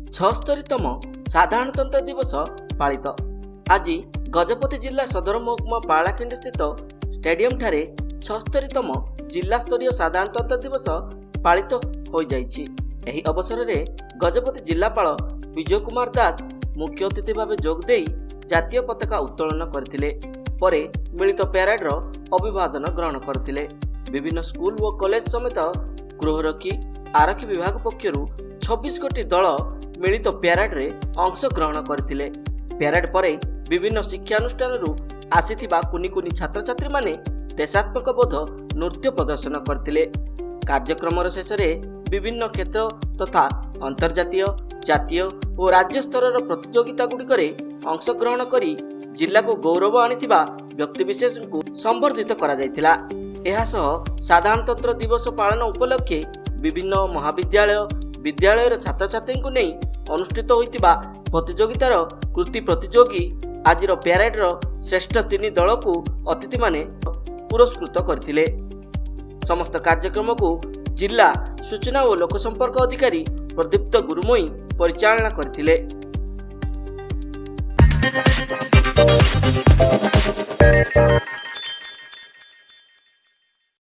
76तम साधारणतंत्र दिवस पालित। आज गजपति जिला सदर महकुमा पालाखिंड स्थित स्टेडियम ठारे 76तम जिला स्तरीय साधारणतंत्र दिवस पालित हो जाइछि। एही अवसर में गजपति जिलापाल विजय कुमार दास मुख्य अतिथि भाव जोग देई जातीय पताका उत्तोलन करथिले। परे मिलित प्यारेड अभिवादन ग्रहण करथिले। विभिन्न स्कूल व कॉलेज समेत गृहरक्षी आरक्षी विभाग पक्षरु 26 गोटी दल मिलित प्यारेड रे अंश ग्रहण करथिले। प्यारेड परे विभिन्न शिक्षानुष्ठानरु आसीथिबा कुनी कुनी छात्र छात्री माने देशात्मक बोध नृत्य प्रदर्शन करथिले। कार्यक्रम शेष में विभिन्न क्षेत्र तथा अंतर्जातीय जातीय और राज्य स्तर प्रतियोगिता गुड़िकरे अंशग्रहण करी जिला को गौरव आनिथिबा व्यक्तिविशेष को संबर्धित करा जायतिला। एहासह साधारणतंत्र दिवस पालन उपलक्षे विभिन्न महाविद्यालय विद्यालय छात्र छात्री को नहीं अनुष्ठित होइतिबा प्रतियोगितार कृति प्रतियोगी आज प्यारेड श्रेष्ठ 3 दल को अतिथि माने पुरस्कृत करथिले। समस्त कार्यक्रम को जिला सूचना और लोकसंपर्क अधिकारी प्रदीप्त गुरुमोई परिचालना करथिले।